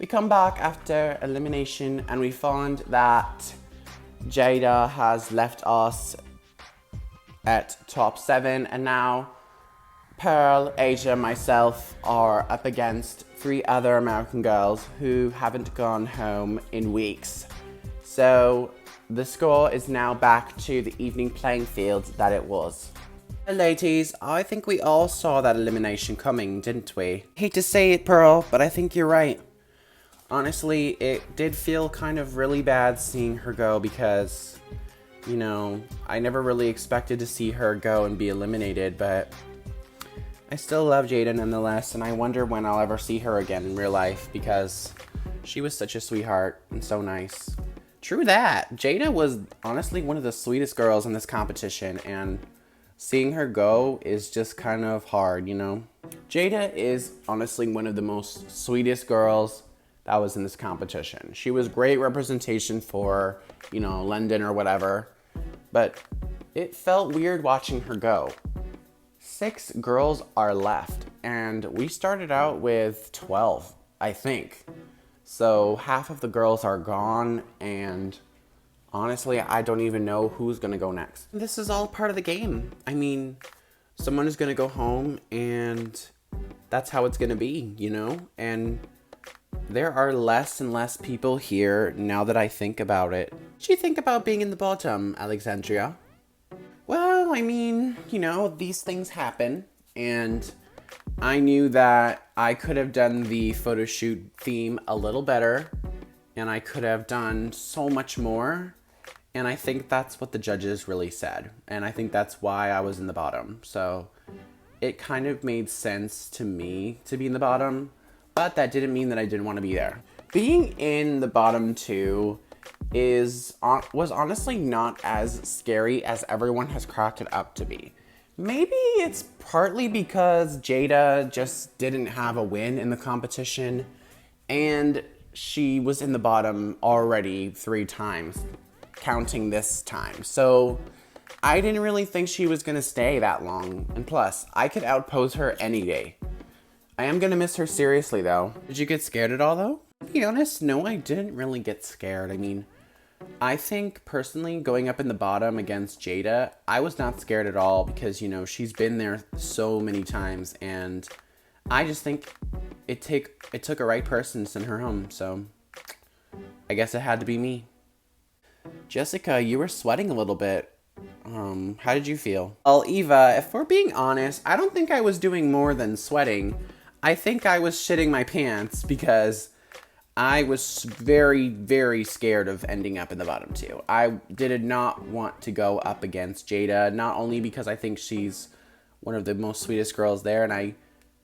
Come back after elimination and we found that Jada has left us at top 7 and now Pearl, Asia, and myself are up against 3 other American girls who haven't gone home in weeks. So the score is now back to the evening playing field that it was. Ladies, I think we all saw that elimination coming, didn't we? Hate to say it, Pearl, but I think you're right. Honestly, it did feel kind of really bad seeing her go because, you know, I never really expected to see her go and be eliminated, but I still love Jada nonetheless, and I wonder when I'll ever see her again in real life because she was such a sweetheart and so nice. True that. Jada was honestly one of the sweetest girls in this competition, and seeing her go is just kind of hard, you know? Jada is honestly one of the most sweetest girls that was in this competition. She was great representation for, you know, London or whatever, but it felt weird watching her go. 6 girls are left, and we started out with 12, I think. So half of the girls are gone, and honestly, I don't even know who's gonna go next. This is all part of the game. I mean, someone is gonna go home, and that's how it's gonna be, you know? And there are less and less people here now that I think about it. What do you think about being in the bottom, Alexandria? Well, I mean, you know, these things happen, and I knew that I could have done the photo shoot theme a little better, and I could have done so much more, and I think that's what the judges really said, and I think that's why I was in the bottom. So it kind of made sense to me to be in the bottom, but that didn't mean that I didn't want to be there. Being in the bottom 2 was honestly not as scary as everyone has cracked it up to be. Maybe it's partly because Jada just didn't have a win in the competition, and she was in the bottom already 3 times, counting this time. So I didn't really think she was gonna stay that long, and plus, I could outpose her any day. I am gonna miss her seriously though. Did you get scared at all though? To be honest, no, I didn't really get scared. I mean, I think personally going up in the bottom against Jada, I was not scared at all because, you know, she's been there so many times, and I just think it took a right person to send her home, so I guess it had to be me. Jessica, you were sweating a little bit. How did you feel? Well, Eva, if we're being honest, I don't think I was doing more than sweating. I think I was shitting my pants because I was very, very scared of ending up in the bottom 2. I did not want to go up against Jada, not only because I think she's one of the most sweetest girls there, and I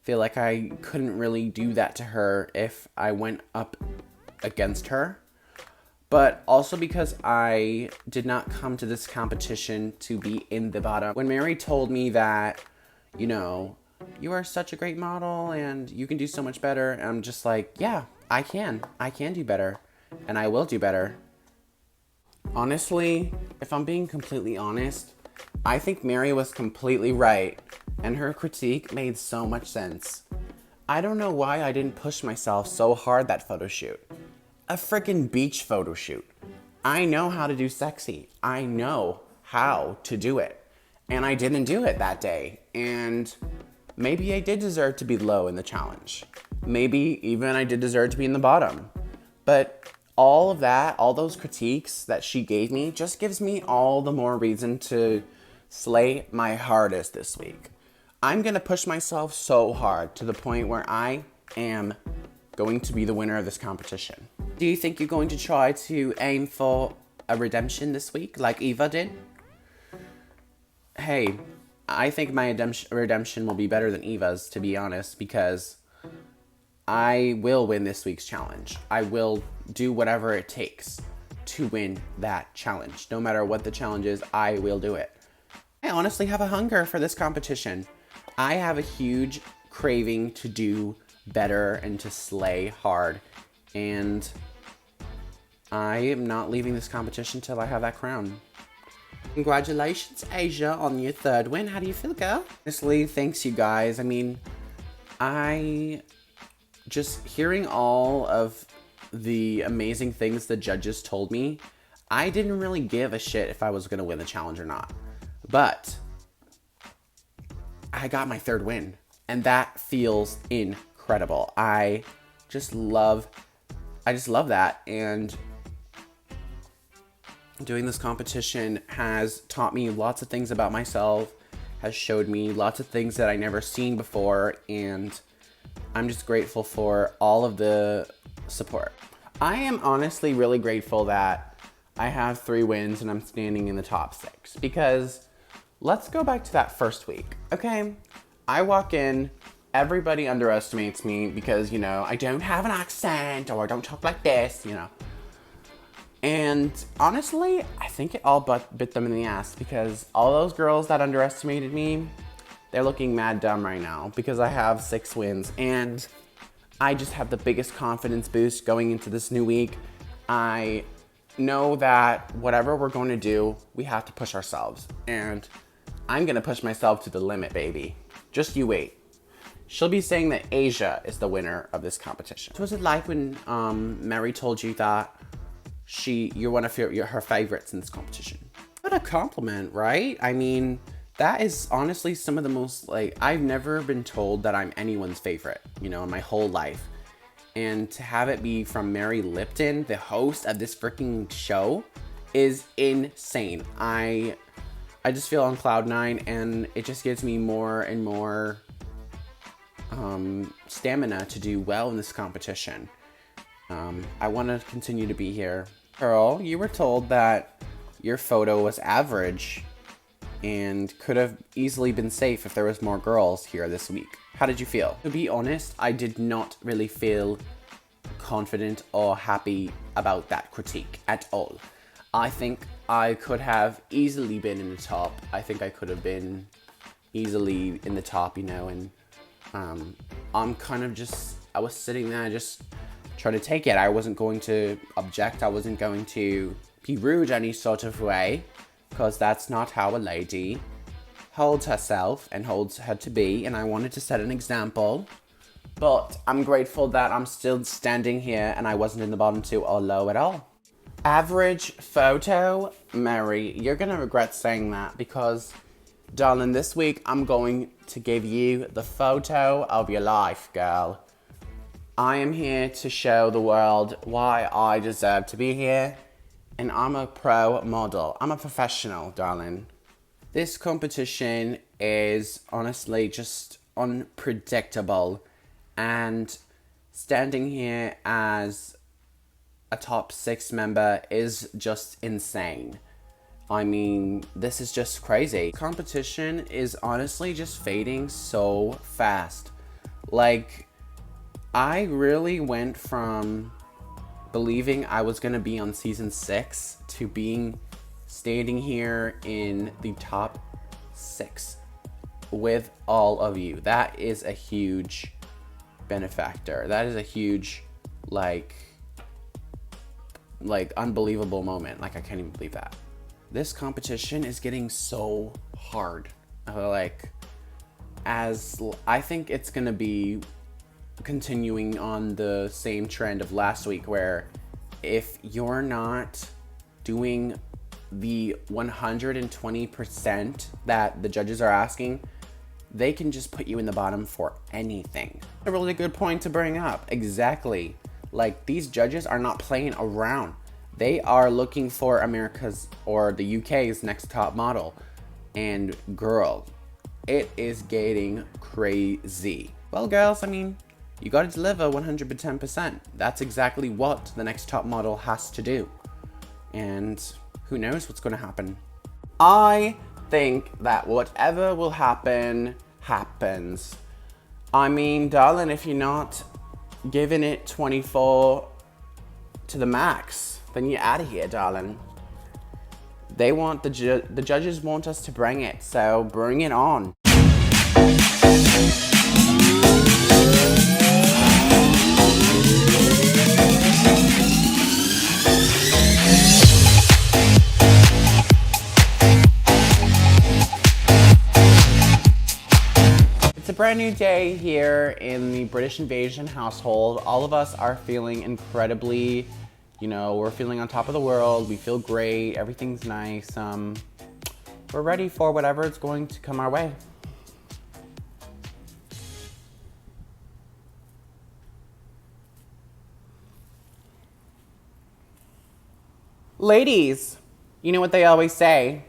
feel like I couldn't really do that to her if I went up against her, but also because I did not come to this competition to be in the bottom. When Mary told me that, you know, you are such a great model and you can do so much better, I'm just like, yeah, I can do better, and I will do better. Honestly, if I'm being completely honest, I think Mary was completely right, and her critique made so much sense. I don't know why I didn't push myself so hard that photo shoot. A freaking beach photo shoot. I know how to do sexy. I know how to do it. and I didn't do it that day. And maybe I did deserve to be low in the challenge. Maybe even I did deserve to be in the bottom. But all of that, all those critiques that she gave me just gives me all the more reason to slay my hardest this week. I'm gonna push myself so hard to the point where I am going to be the winner of this competition. Do you think you're going to try to aim for a redemption this week like Eva did? Hey, I think my redemption will be better than Eva's, to be honest, because I will win this week's challenge. I will do whatever it takes to win that challenge. No matter what the challenge is, I will do it. I honestly have a hunger for this competition. I have a huge craving to do better and to slay hard. And I am not leaving this competition till I have that crown. Congratulations, Asia, on your third win. How do you feel, girl? Honestly, thanks, you guys. I mean, just hearing all of the amazing things the judges told me, I didn't really give a shit if I was going to win the challenge or not. But I got my third win, and that feels incredible. I just love that, and doing this competition has taught me lots of things about myself, has showed me lots of things that I never seen before, and I'm just grateful for all of the support. I am honestly really grateful that I have 3 wins and I'm standing in the top 6, because let's go back to that first week, okay? I walk in, everybody underestimates me because, you know, I don't have an accent or I don't talk like this, you know. And honestly, I think it all bit them in the ass, because all those girls that underestimated me, they're looking mad dumb right now because I have 6 wins, and I just have the biggest confidence boost going into this new week. I know that whatever we're going to do, we have to push ourselves, and I'm going to push myself to the limit, baby. Just you wait. She'll be saying that Asia is the winner of this competition. So was it like when Mary told you that you're one of her favorites in this competition? What a compliment, right? I mean, that is honestly some of the most, like, I've never been told that I'm anyone's favorite, you know, in my whole life. And to have it be from Mary Lipton, the host of this freaking show, is insane. I just feel on cloud 9, and it just gives me more and more stamina to do well in this competition. I want to continue to be here. Pearl, you were told that your photo was average and could have easily been safe if there was more girls here this week. How did you feel? To be honest, I did not really feel confident or happy about that critique at all. I think I could have easily been in the top. I think I could have been easily in the top, you know, and I'm kind of just, I was sitting there just trying to take it. I wasn't going to object. I wasn't going to be rude any sort of way, because that's not how a lady holds herself and holds her to be, and I wanted to set an example. But I'm grateful that I'm still standing here and I wasn't in the bottom 2 or low at all. Average photo? Mary, you're gonna regret saying that, because darling, this week I'm going to give you the photo of your life, girl. I am here to show the world why I deserve to be here, and I'm a pro model. I'm a professional, darling. This competition is honestly just unpredictable, and standing here as a top 6 member is just insane. I mean, this is just crazy. Competition is honestly just fading so fast. Like, I really went from believing I was gonna be on season 6 to standing here in the top 6 with all of you. That is a huge benefactor. That is a huge, like unbelievable moment. Like, I can't even believe that. This competition is getting so hard. I think it's gonna be continuing on the same trend of last week, where if you're not doing the 120% that the judges are asking, they can just put you in the bottom for anything. A really good point to bring up. Exactly. Like, these judges are not playing around. They are looking for America's or the UK's next top model. And girl, it is getting crazy. Well, girls, I mean, you gotta deliver 110%. That's exactly what the next top model has to do. And who knows what's gonna happen. I think that whatever will happen, happens. I mean, darling, if you're not giving it 24 to the max, then you're out of here, darling. They want the judges want us to bring it, so bring it on. It's a brand new day here in the British Invasion household. All of us are feeling incredibly, we're feeling on top of the world. We feel great. Everything's nice. We're ready for whatever is going to come our way. Ladies, you know what they always say?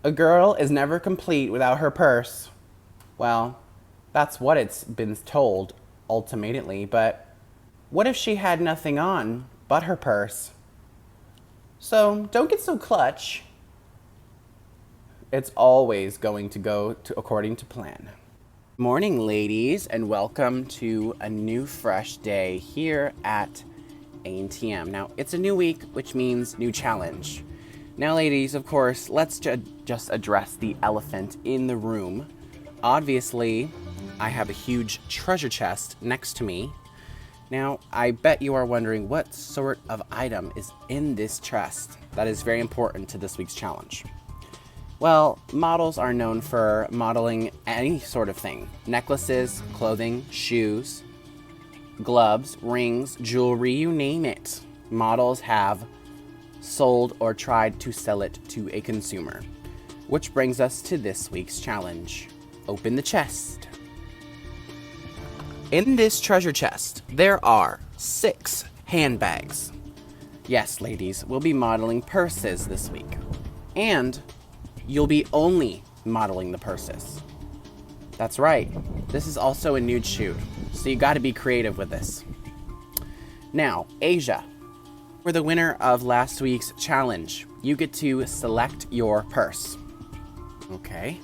A girl is never complete without her purse. Well, that's what it's been told, ultimately, but what if she had nothing on but her purse? So don't get so clutch. It's always going to go according to plan. Morning, ladies, and welcome to a new fresh day here at ANTM. Now, it's a new week, which means new challenge. Now, ladies, of course, let's just address the elephant in the room. Obviously, I have a huge treasure chest next to me. Now, I bet you are wondering what sort of item is in this chest that is very important to this week's challenge. Well, models are known for modeling any sort of thing. Necklaces, clothing, shoes, gloves, rings, jewelry, you name it. Models have sold or tried to sell it to a consumer. Which brings us to this week's challenge. Open the chest. In this treasure chest, there are 6 handbags. Yes, ladies, we'll be modeling purses this week. And you'll be only modeling the purses. That's right. This is also a nude shoot, so you gotta be creative with this. Now, Asia, for the winner of last week's challenge, you get to select your purse. Okay.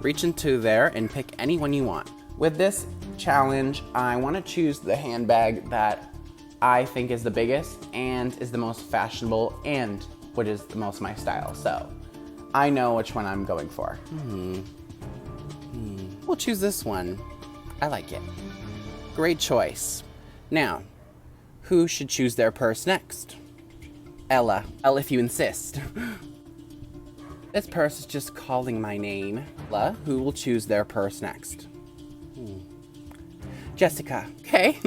Reach into there and pick any one you want. With this challenge, I want to choose the handbag that I think is the biggest and is the most fashionable and which is the most my style. So I know which one I'm going for. We'll choose this one. I like it. Great choice. Now, who should choose their purse next? Ella. Ella, if you insist. This purse is just calling my name. Ella, who will choose their purse next? Jessica. Okay.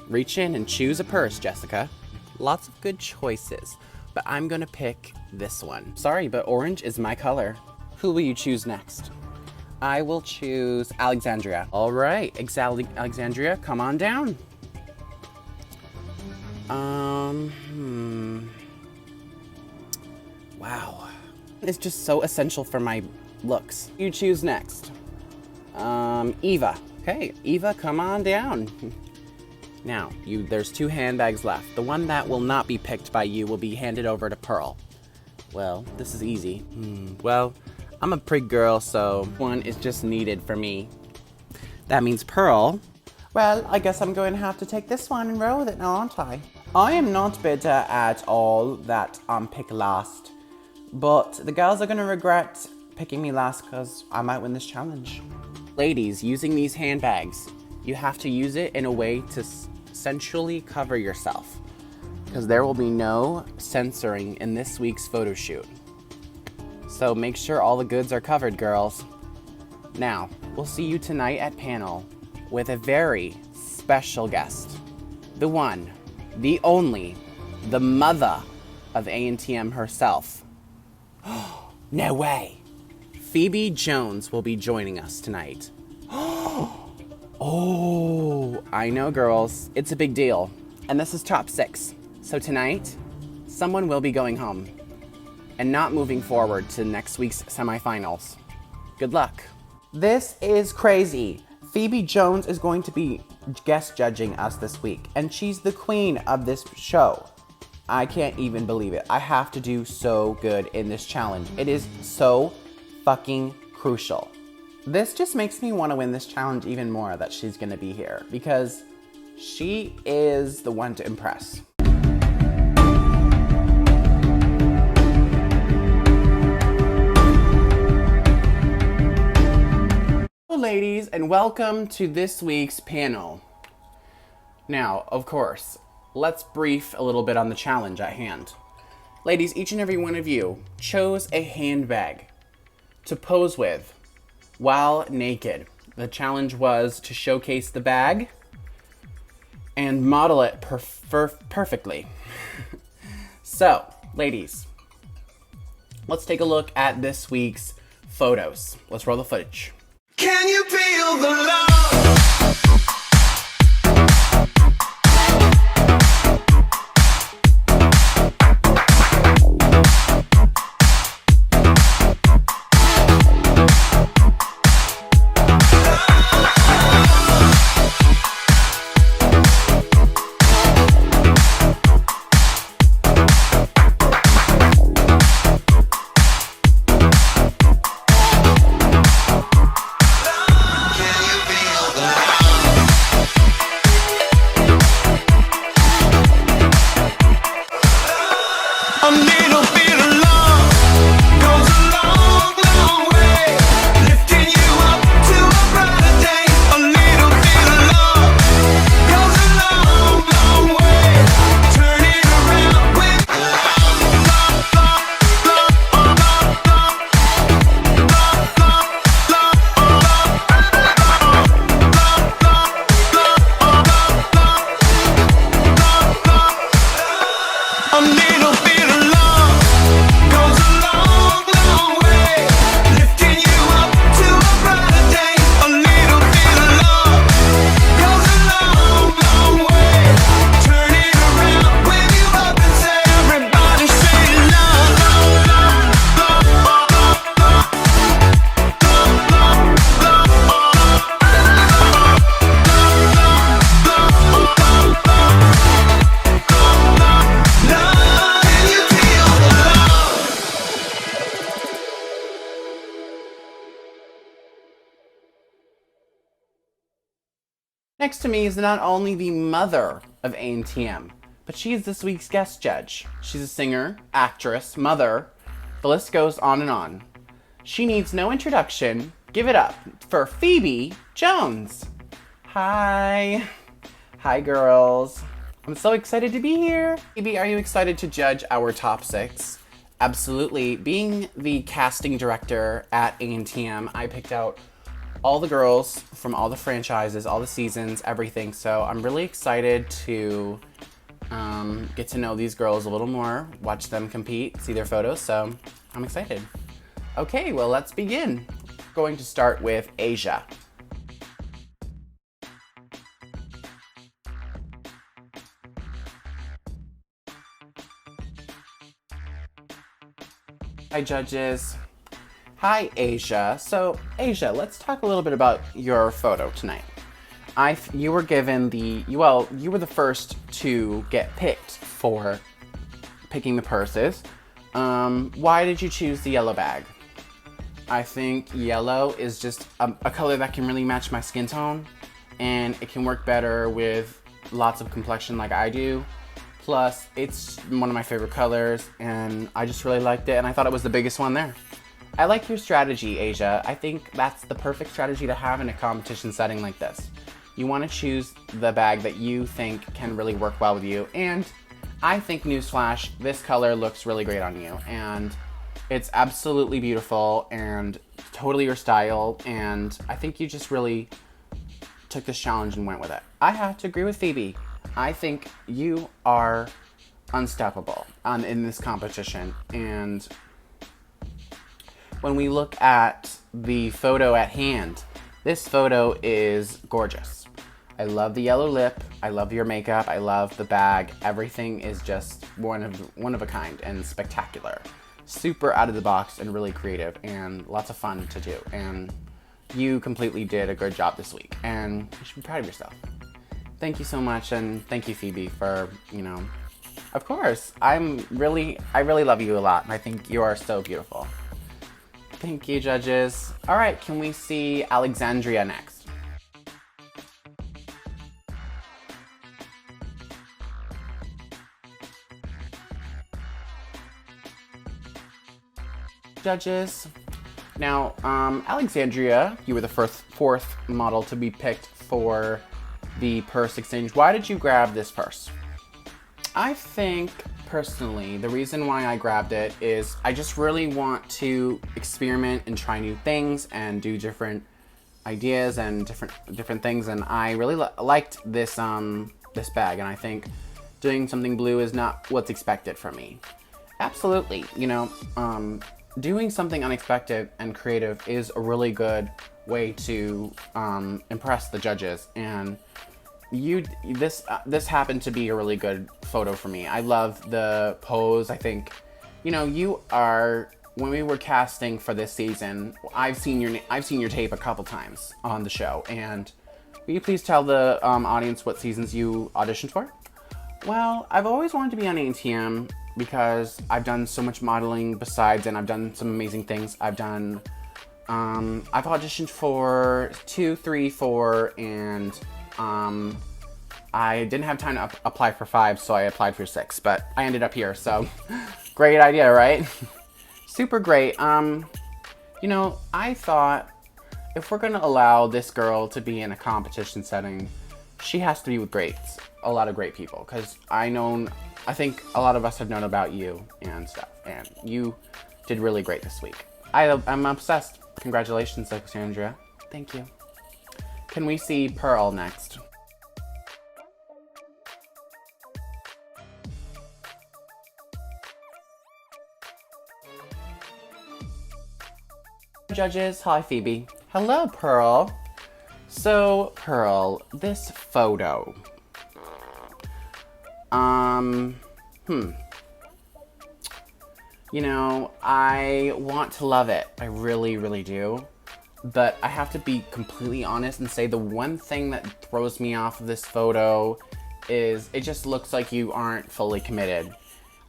Reach in and choose a purse, Jessica. Lots of good choices, but I'm gonna pick this one. Sorry, but orange is my color. Who will you choose next? I will choose Alexandria. All right, Alexandria, come on down. Wow. It's just so essential for my looks. You choose next. Eva. Okay, Eva, come on down. Now, there's 2 handbags left. The one that will not be picked by you will be handed over to Pearl. Well, this is easy. Well, I'm a prig girl, so one is just needed for me. That means Pearl. Well, I guess I'm going to have to take this one and roll with it now, aren't I? I am not bitter at all that I'm picked last, but the girls are going to regret picking me last because I might win this challenge. Ladies, using these handbags, you have to use it in a way to sensually cover yourself, because there will be no censoring in this week's photo shoot. So make sure all the goods are covered, girls. Now, we'll see you tonight at panel with a very special guest. The one, the only, the mother of ANTM herself. No way. Phoebe Jones will be joining us tonight. Oh, I know, girls. It's a big deal. And this is top 6. So tonight, someone will be going home and not moving forward to next week's semifinals. Good luck. This is crazy. Phoebe Jones is going to be guest judging us this week, and she's the queen of this show. I can't even believe it. I have to do so good in this challenge. It is so fucking crucial. This just makes me want to win this challenge even more that she's going to be here, because she is the one to impress. Hello, ladies, and welcome to this week's panel. Now, of course, let's brief a little bit on the challenge at hand. Ladies, each and every one of you chose a handbag to pose with while naked. The challenge was to showcase the bag and model it perfectly. So, ladies, let's take a look at this week's photos. Let's roll the footage. Can you feel the love? A little bit of love goes a long, long way, lifting you up to a brighter day. A little bit of love goes a long, long way, turn it around with a little bit of love goes a long, long way, lifting you up to a brighter day. A little bit of love goes a long, long way, turn it around when you up and say, everybody say love, love, love, love, love, can you feel the love? Next to me is not only the mother of ANTM, but she is this week's guest judge. She's a singer, actress, mother. The list goes on and on. She needs no introduction. Give it up for Phoebe Jones. Hi. Hi, girls. I'm so excited to be here. Phoebe, are you excited to judge our top 6? Absolutely. Being the casting director at ANTM, I picked out all the girls from all the franchises, all the seasons, everything. So I'm really excited to get to know these girls a little more, watch them compete, see their photos. So I'm excited. Okay, well, let's begin. Going to start with Asia. Hi, judges. Hi, Asia. So, Asia, let's talk a little bit about your photo tonight. You were given you were the first to get picked for picking the purses. Why did you choose the yellow bag? I think yellow is just a color that can really match my skin tone, and it can work better with lots of complexion like I do. Plus, it's one of my favorite colors, and I just really liked it, and I thought it was the biggest one there. I like your strategy, Asia. I think that's the perfect strategy to have in a competition setting like this. You want to choose the bag that you think can really work well with you, and I think, newsflash, this color looks really great on you, and it's absolutely beautiful and totally your style, and I think you just really took this challenge and went with it. I have to agree with Phoebe. I think you are unstoppable. in this competition. And when we look at the photo at hand, this photo is gorgeous. I love the yellow lip. I love your makeup. I love the bag. Everything is just one of a kind and spectacular. Super out of the box and really creative and lots of fun to do. And you completely did a good job this week, and you should be proud of yourself. Thank you so much, and thank you, Phoebe, for, of course, I really love you a lot, and I think you are so beautiful. Thank you, judges. All right, can we see Alexandria next? Judges. Now, Alexandria, you were the fourth model to be picked for the purse exchange. Why did you grab this purse? I think, personally, the reason why I grabbed it is I just really want to experiment and try new things and do different ideas and different things. And I really liked this this bag, and I think doing something blue is not what's expected from me. Absolutely, doing something unexpected and creative is a really good way to impress the judges. And this happened to be a really good photo for me. I love the pose. I think, you are, when we were casting for this season, I've seen your tape a couple times on the show. And will you please tell the audience what seasons you auditioned for? Well, I've always wanted to be on ANTM because I've done so much modeling besides, and I've done some amazing things. I've auditioned for 2, 3, 4, and I didn't have time to apply for 5, so I applied for 6, but I ended up here, so great idea, right? Super great. I thought if we're gonna allow this girl to be in a competition setting, she has to be with a lot of great people, because I think a lot of us have known about you and stuff, and you did really great this week. I'm obsessed. Congratulations, Alexandria. Thank you. Can we see Pearl next? Judges, hi Phoebe. Hello, Pearl. So, Pearl, this photo. I want to love it. I really, really do. But I have to be completely honest and say the one thing that throws me off of this photo is it just looks like you aren't fully committed.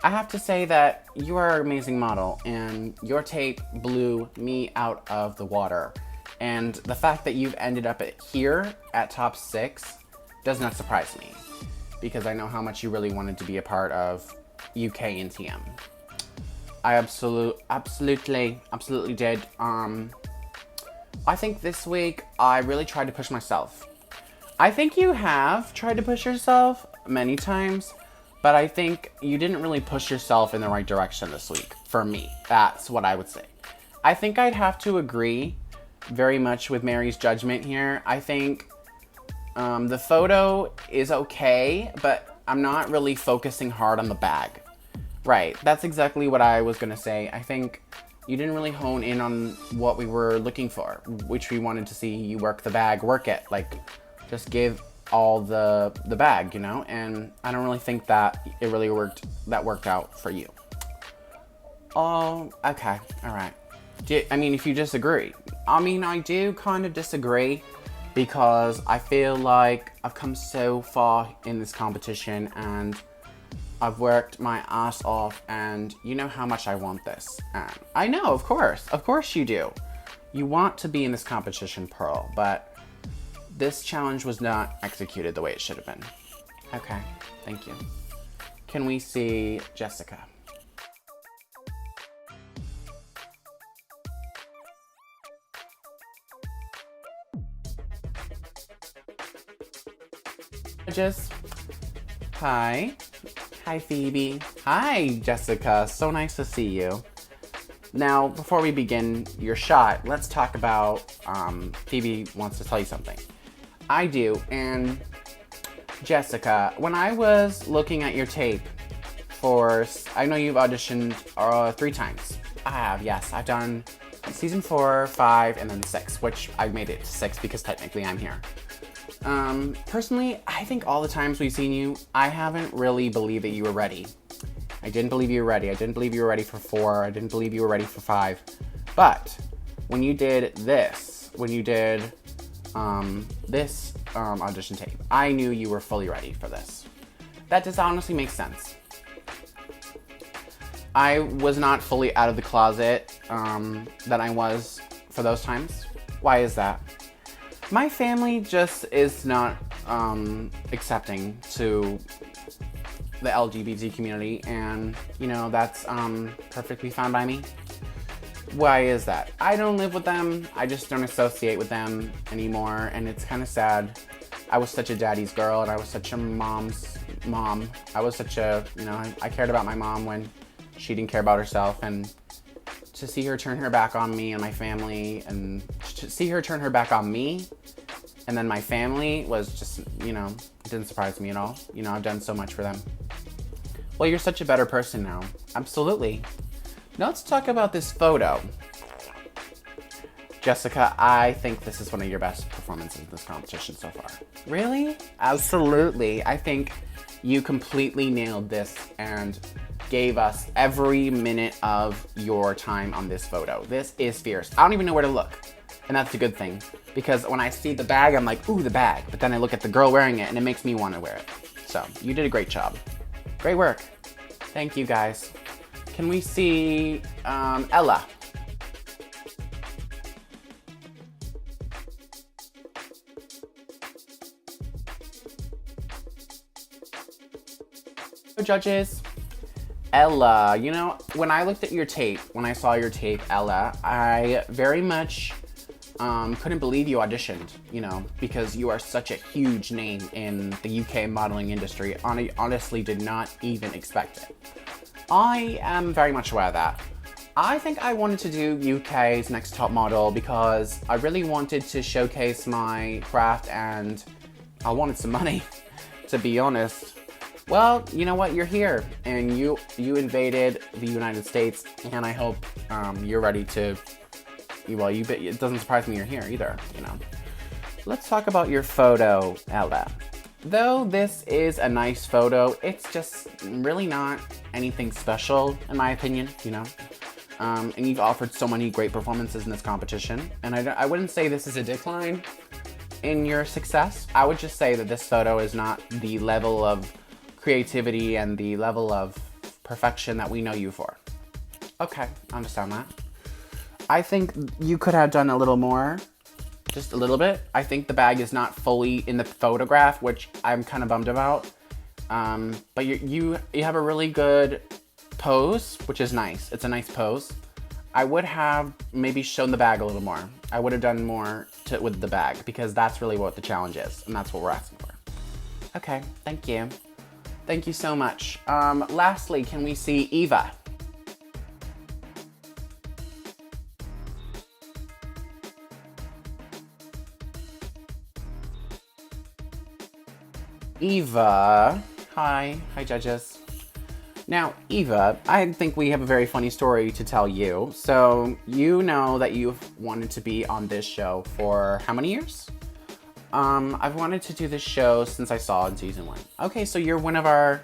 I have to say that you are an amazing model, and your tape blew me out of the water. And the fact that you've ended up here at top 6 does not surprise me, because I know how much you really wanted to be a part of UK NTM. I absolutely did. I think this week I really tried to push myself. I think you have tried to push yourself many times, but I think you didn't really push yourself in the right direction this week, for me. That's what I would say. I think I'd have to agree very much with Mary's judgment here. I think the photo is okay, but I'm not really focusing hard on the bag. Right, that's exactly what I was gonna say. I think you didn't really hone in on what we were looking for, which we wanted to see you work the bag, work it. Like, just give all the bag, and I don't really think that it really worked out for you. Oh, okay, all right. If you disagree. I do kind of disagree, because I feel like I've come so far in this competition, and I've worked my ass off, and you know how much I want this. And I know, of course you do. You want to be in this competition, Pearl, but this challenge was not executed the way it should have been. Okay, thank you. Can we see Jessica? Judges, hi. Hi, Phoebe. Hi, Jessica. So nice to see you. Now, before we begin your shot, let's talk about, Phoebe wants to tell you something. I do, and Jessica, when I was looking at your tape I know you've auditioned 3 times. I have, yes. I've done season 4, 5, and then 6, which I made it to 6 because technically I'm here. Personally, I think all the times we've seen you, I haven't really believed that you were ready. I didn't believe you were ready. I didn't believe you were ready for 4. I didn't believe you were ready for 5. But when you did this, this audition tape, I knew you were fully ready for this. That just honestly makes sense. I was not fully out of the closet that I was for those times. Why is that? My family just is not accepting to the LGBT community, and that's perfectly fine by me. Why is that? I don't live with them. I just don't associate with them anymore, and it's kind of sad. I was such a daddy's girl, and I was such a mom's mom. I was such a, I cared about my mom when she didn't care about herself, and to see her turn her back on me and my family, and to see her turn her back on me and then my family was just, it didn't surprise me at all. I've done so much for them. Well, you're such a better person now. Absolutely. Now let's talk about this photo. Jessica, I think this is one of your best performances in this competition so far. Really? Absolutely. I think you completely nailed this and gave us every minute of your time on this photo. This is fierce. I don't even know where to look. And that's a good thing. Because when I see the bag, I'm like, ooh, the bag. But then I look at the girl wearing it and it makes me want to wear it. So, you did a great job. Great work. Thank you, guys. Can we see Ella? Judges, Ella, when I looked at your tape, when I saw your tape, Ella, I very much couldn't believe you auditioned, because you are such a huge name in the UK modeling industry. I honestly did not even expect it. I am very much aware of that. I think I wanted to do UK's Next Top Model because I really wanted to showcase my craft and I wanted some money, to be honest. Well, you know what? You're here, and you invaded the United States, and I hope you're ready to. Well, it doesn't surprise me you're here either. Let's talk about your photo, Ella. Though this is a nice photo, it's just really not anything special, in my opinion. And you've offered so many great performances in this competition, and I wouldn't say this is a decline in your success. I would just say that this photo is not the level of creativity and the level of perfection that we know you for. Okay, I understand that. I think you could have done a little more, just a little bit. I think the bag is not fully in the photograph, which I'm kind of bummed about. But you have a really good pose, which is nice. It's a nice pose. I would have maybe shown the bag a little more. I would have done more with the bag because that's really what the challenge is, and that's what we're asking for. Okay, thank you. Thank you so much. Lastly, can we see Eva? Eva, hi judges. Now, Eva, I think we have a very funny story to tell you. So, you know that you've wanted to be on this show for how many years? I've wanted to do this show since I saw in season 1. Okay, so you're one of our,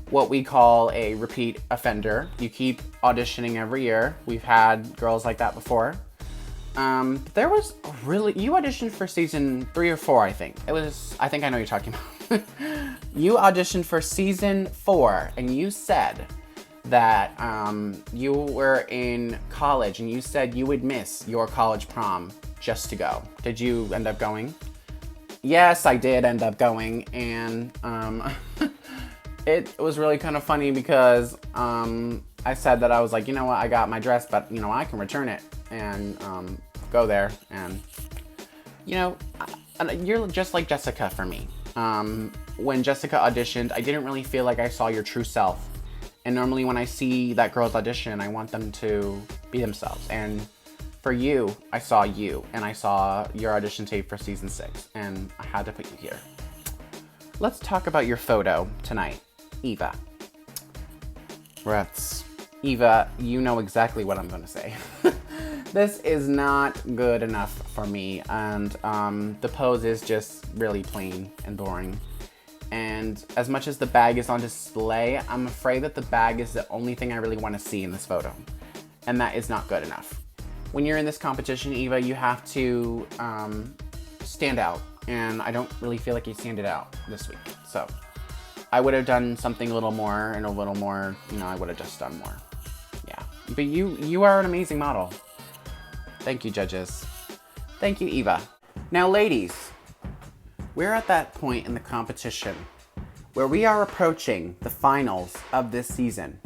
what we call a repeat offender. You keep auditioning every year. We've had girls like that before. There was you auditioned for season 3 or 4, I think. I think I know what you're talking about. You auditioned for season 4, and you said that you were in college, and you said you would miss your college prom just to go. Did you end up going? Yes, I did end up going, and it was really kind of funny because I said that I was like, you know what, I got my dress, but I can return it and go there, and you're just like Jessica for me. When Jessica auditioned, I didn't really feel like I saw your true self. And normally when I see that girl's audition, I want them to be themselves. And for you, I saw you, and I saw your audition tape for season 6, and I had to put you here. Let's talk about your photo tonight, Eva. Rats. Eva, you know exactly what I'm gonna say. This is not good enough for me, and the pose is just really plain and boring. And as much as the bag is on display, I'm afraid that the bag is the only thing I really want to see in this photo. And that is not good enough. When you're in this competition, Eva, you have to stand out. And I don't really feel like you standed out this week. So I would have done something a little more and a little more, you know, I would have just done more. Yeah. But you are an amazing model. Thank you, judges. Thank you, Eva. Now, ladies, we're at that point in the competition where we are approaching the finals of this season.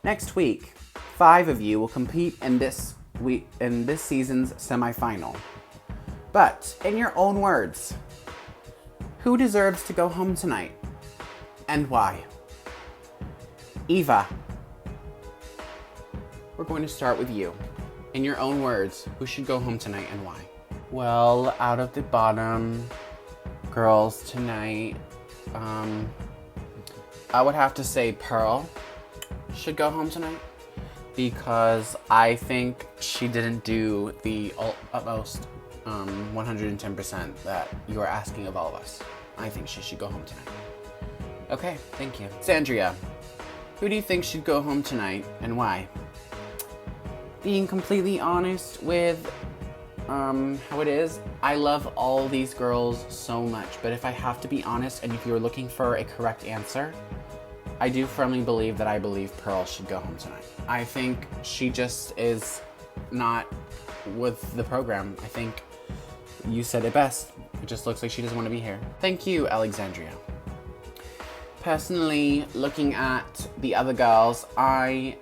Next week, 5 of you will compete in this season's semifinal. But in your own words, who deserves to go home tonight and why? Eva, we're going to start with you. In your own words, who should go home tonight and why? Well, out of the bottom girls tonight, I would have to say Pearl should go home tonight because I think she didn't do the utmost 110% that you are asking of all of us. I think she should go home tonight. Okay, thank you. Sandria, who do you think should go home tonight and why? Being completely honest with how it is, I love all these girls so much, but if I have to be honest and if you're looking for a correct answer, I do firmly believe that I believe Pearl should go home tonight. I think she just is not with the program. I think you said it best. It just looks like she doesn't want to be here. Thank you, Alexandria. Personally, looking at the other girls, I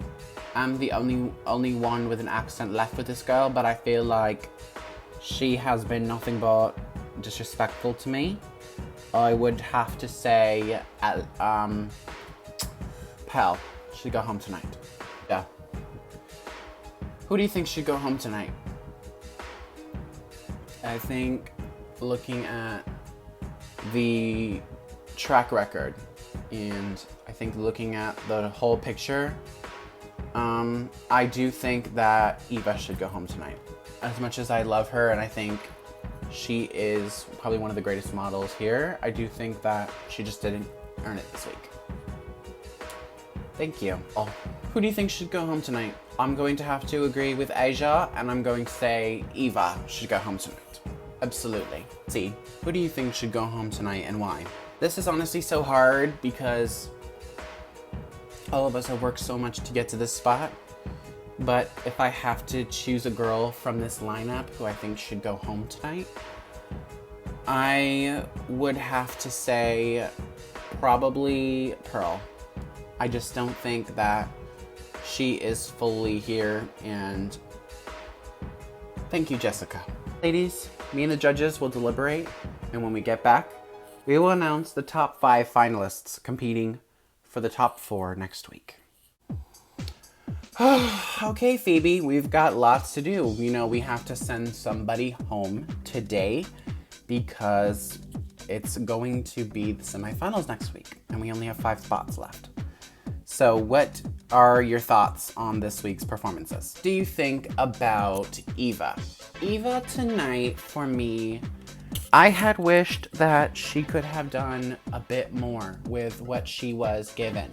am the only one with an accent left with this girl, but I feel like she has been nothing but disrespectful to me. I would have to say Pell should go home tonight. Yeah. Who do you think should go home tonight? I think looking at the track record and I think looking at the whole picture, I do think that Eva should go home tonight. As much as I love her and I think she is probably one of the greatest models here, I do think that she just didn't earn it this week. Thank you. Oh, who do you think should go home tonight? I'm going to have to agree with Asia and I'm going to say Eva should go home tonight. Absolutely. See, who do you think should go home tonight and why? This is honestly so hard because all of us have worked so much to get to this spot. But if I have to choose a girl from this lineup who I think should go home tonight, I would have to say probably Pearl. I just don't think that she is fully here, and thank you, Jessica. Ladies, me and the judges will deliberate, and when we get back, we will announce the top 5 finalists competing for the top 4 next week. Okay, Phoebe, we've got lots to do. You know, we have to send somebody home today because it's going to be the semifinals next week, and we only have 5 spots left. So what are your thoughts on this week's performances? Do you think about Eva? Eva tonight, for me, I had wished that she could have done a bit more with what she was given.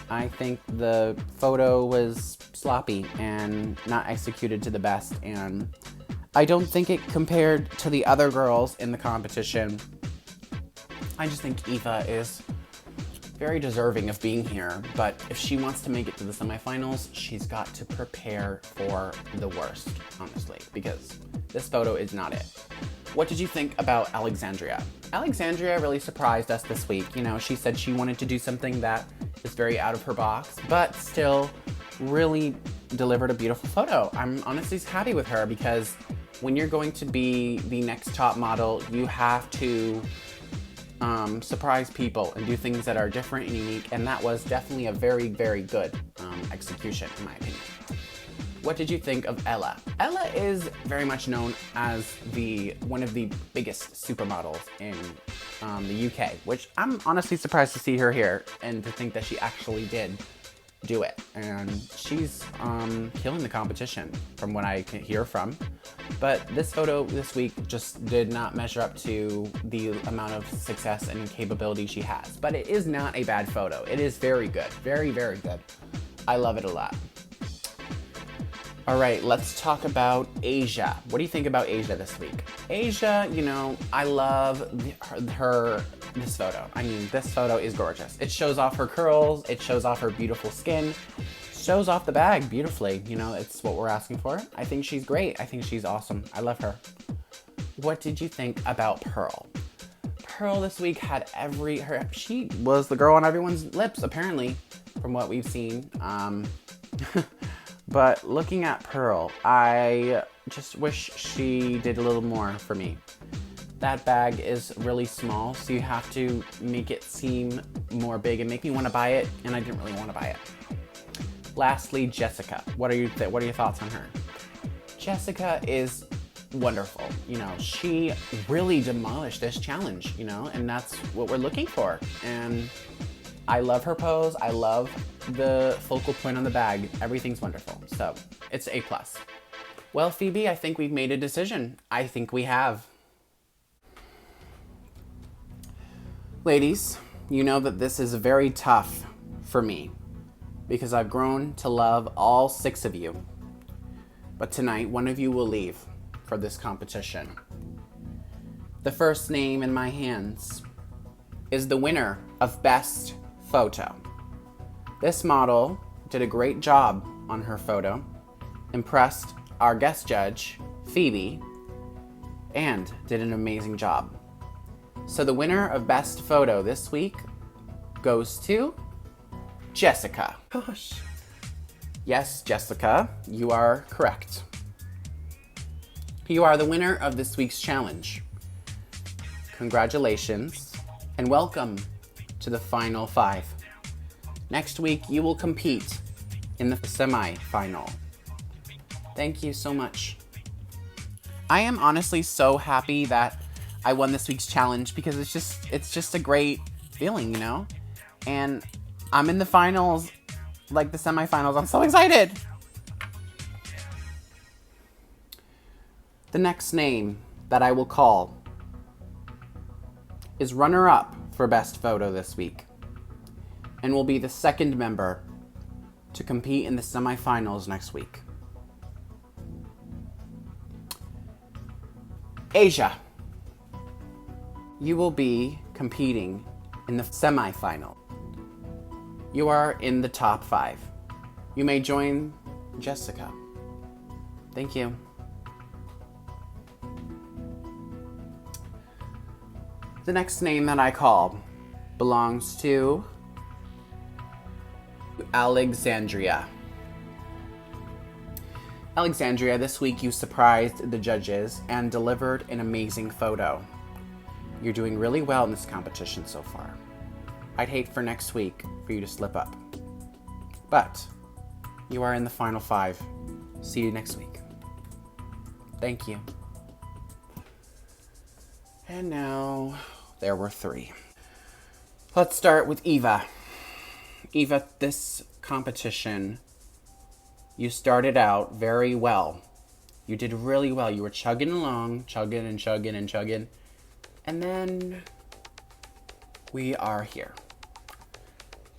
I think the photo was sloppy and not executed to the best, and I don't think it compared to the other girls in the competition. I just think Eva is very deserving of being here, but if she wants to make it to the semifinals, she's got to prepare for the worst, honestly, because this photo is not it. What did you think about Alexandria? Alexandria really surprised us this week. You know, she said she wanted to do something that is very out of her box, but still really delivered a beautiful photo. I'm honestly happy with her because when you're going to be the next top model, you have to surprise people and do things that are different and unique, and that was definitely a very, very good execution, in my opinion. What did you think of Ella? Ella is very much known as one of the biggest supermodels in the UK, which I'm honestly surprised to see her here and to think that she actually did do it. And she's killing the competition from what I can hear from. But this photo this week just did not measure up to the amount of success and capability she has. But it is not a bad photo. It is very good. Very, very good. I love it a lot. All right, let's talk about Asia. What do you think about Asia this week? Asia, you know, I love this photo. I mean, this photo is gorgeous. It shows off her curls. It shows off her beautiful skin. Shows off the bag beautifully. You know, it's what we're asking for. I think she's great. I think she's awesome. I love her. What did you think about Pearl? Pearl this week had she was the girl on everyone's lips, apparently, from what we've seen. But looking at Pearl, I just wish she did a little more for me. That bag is really small, so you have to make it seem more big and make me want to buy it, and I didn't really want to buy it. Lastly, Jessica. What are your thoughts on her? Jessica is wonderful. You know, she really demolished this challenge, you know, and that's what we're looking for. And I love her pose. I love the focal point on the bag. Everything's wonderful. So it's A+. Well, Phoebe, I think we've made a decision. I think we have. Ladies, you know that this is very tough for me because I've grown to love all 6 of you. But tonight, one of you will leave for this competition. The first name in my hands is the winner of Best Photo. This model did a great job on her photo, impressed our guest judge, Phoebe, and did an amazing job. So the winner of Best Photo this week goes to Jessica. Gosh. Yes, Jessica, you are correct. You are the winner of this week's challenge. Congratulations, and welcome to the final 5. Next week, you will compete in the semi-final. Thank you so much. I am honestly so happy that I won this week's challenge because it's just a great feeling, you know? And I'm in the finals, like the semifinals. I'm so excited. The next name that I will call is runner-up for Best Photo this week and will be the second member to compete in the semifinals next week. Asia, you will be competing in the semifinal. You are in the top 5. You may join Jessica. Thank you. The next name that I call belongs to Alexandria. Alexandria, this week you surprised the judges and delivered an amazing photo. You're doing really well in this competition so far. I'd hate for next week for you to slip up. But you are in the final 5. See you next week. Thank you. And now there were 3. Let's start with Eva. Eva, this competition, you started out very well. You did really well. You were chugging along, chugging and chugging and chugging. And then we are here.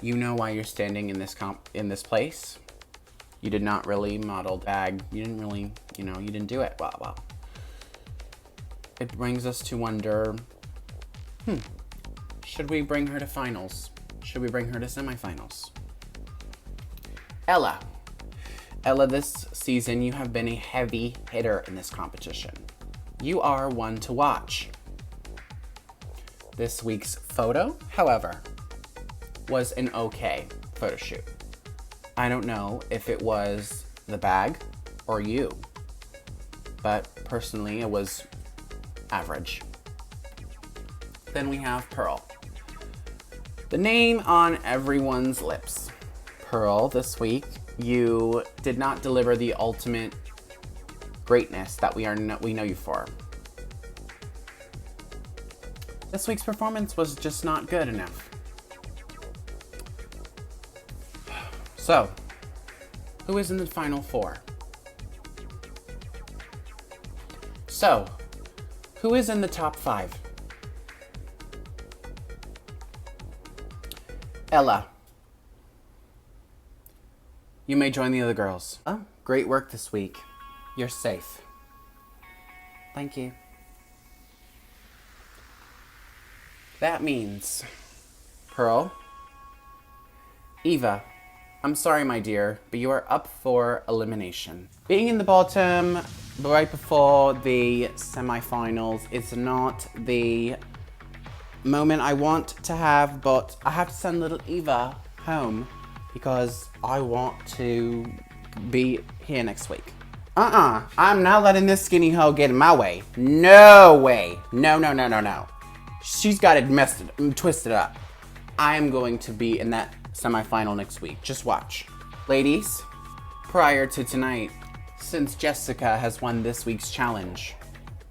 You know why you're standing in this place. You did not really model bag. You didn't really, you didn't do it well. It brings us to wonder, should we bring her to finals? Should we bring her to semifinals? Ella, this season you have been a heavy hitter in this competition. You are one to watch. This week's photo, however, was an okay photo shoot. I don't know if it was the bag or you, but personally it was average. Then we have Pearl. The name on everyone's lips. Pearl, this week, you did not deliver the ultimate greatness that we know you for. This week's performance was just not good enough. So, who is in the final four? So, who is in the top 5? Ella, you may join the other girls. Oh, great work this week. You're safe. Thank you. That means, Pearl, Eva, I'm sorry, my dear, but you are up for elimination. Being in the bottom right before the semifinals is not the moment I want to have, but I have to send little Eva home because I want to be here next week. I'm not letting this skinny hoe get in my way. No way. No. She's got it twisted up. I am going to be in that semifinal next week. Just watch. Ladies, prior to tonight, since Jessica has won this week's challenge,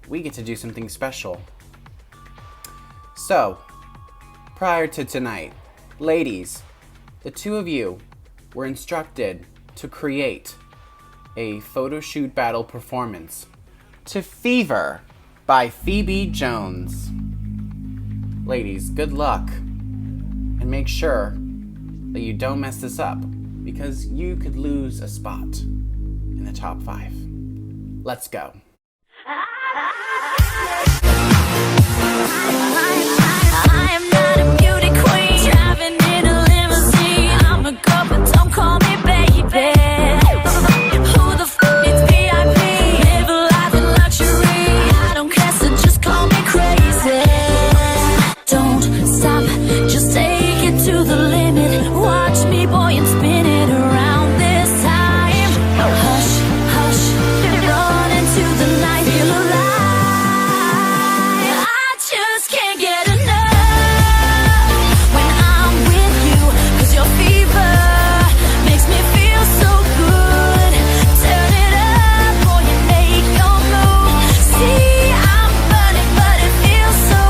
we get to do something special. So, prior to tonight, ladies, the two of you were instructed to create a photo shoot battle performance to Fever by Phoebe Jones. Ladies, good luck, and make sure that you don't mess this up, because you could lose a spot in the top 5. Let's go. I am not a beauty queen, driving in a limousine. I'm a girl, but don't call me baby. Who the f is VIP? Live a life in luxury. I don't care, so just call me crazy. Don't stop, just take it to the limit. Watch me, boy, and spin it around this time. Hush, hush, run into the night, feel alive. I just can't get enough when I'm with you, 'cause your fever makes me feel so good. Turn it up, boy, and make your move. See, I'm burning, but it feels so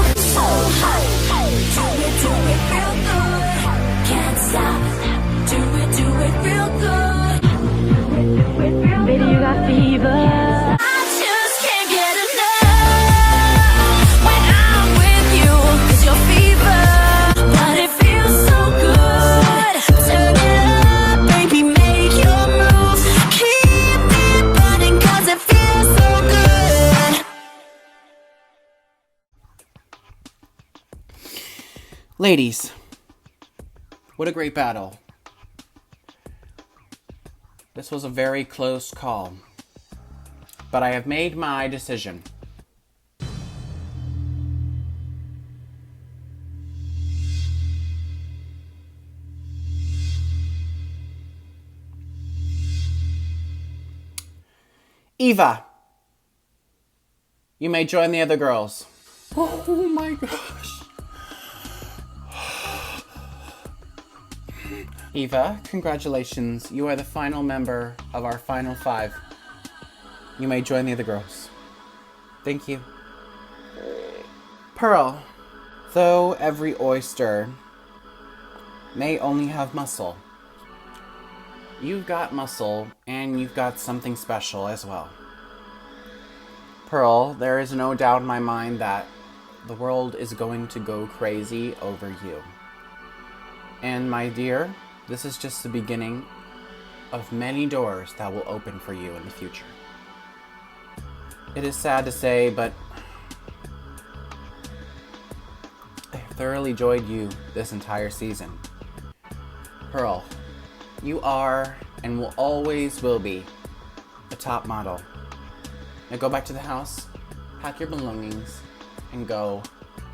hot. Do it real good. Can't stop. Do it real good. Baby, you got fever. I just can't get enough when I'm with you, 'cause your fever, but it feels so good. Turn it up, baby, make your move. Keep it burning, 'cause it feels so good. Ladies, what a great battle. This was a very close call, but I have made my decision. Eva, you may join the other girls. Oh my gosh. Eva, congratulations. You are the final member of our final 5. You may join the other girls. Thank you. Pearl, though every oyster may only have muscle, you've got muscle and you've got something special as well. Pearl, there is no doubt in my mind that the world is going to go crazy over you. And my dear, this is just the beginning of many doors that will open for you in the future. It is sad to say, but I thoroughly enjoyed you this entire season. Pearl, you are and will always will be a top model. Now go back to the house, pack your belongings, and go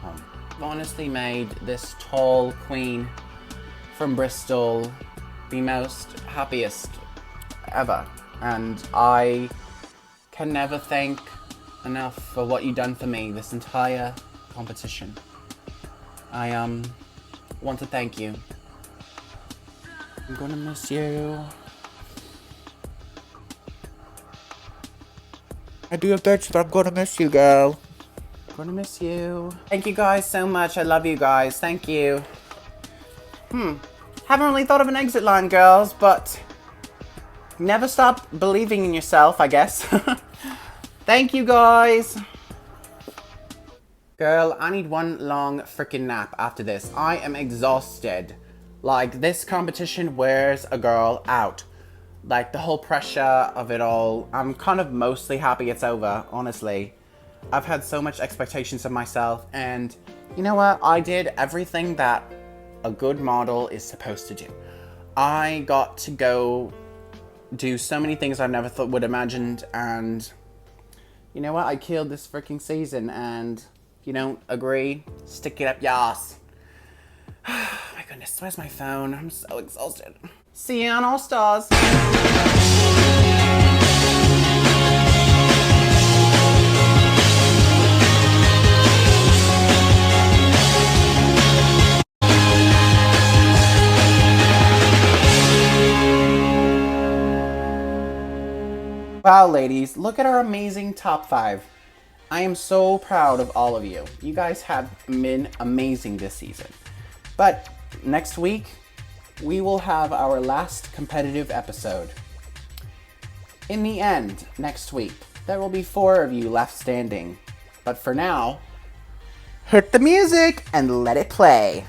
home. I've honestly made this tall queen from Bristol the most happiest ever, and I can never thank enough for what you've done for me this entire competition. I want to thank you. I'm gonna miss you. I do have that, I'm gonna miss you, girl. I'm gonna miss you. Thank you guys so much. I love you guys. Thank you. Haven't really thought of an exit line, girls, but never stop believing in yourself, I guess. Thank you, guys. Girl, I need one long freaking nap after this. I am exhausted. Like, this competition wears a girl out. Like, the whole pressure of it all. I'm kind of mostly happy it's over, honestly. I've had so much expectations of myself, and you know what? I did everything that a good model is supposed to do. I got to go do so many things I never thought would imagined, and you know what? I killed this freaking season, and if you don't agree, stick it up y'ass. Oh my goodness, where's my phone? I'm so exhausted. See you on All Stars. Wow, ladies, look at our amazing top 5. I am so proud of all of you. You guys have been amazing this season. But next week, we will have our last competitive episode. In the end, next week, there will be 4 of you left standing. But for now, hit the music and let it play.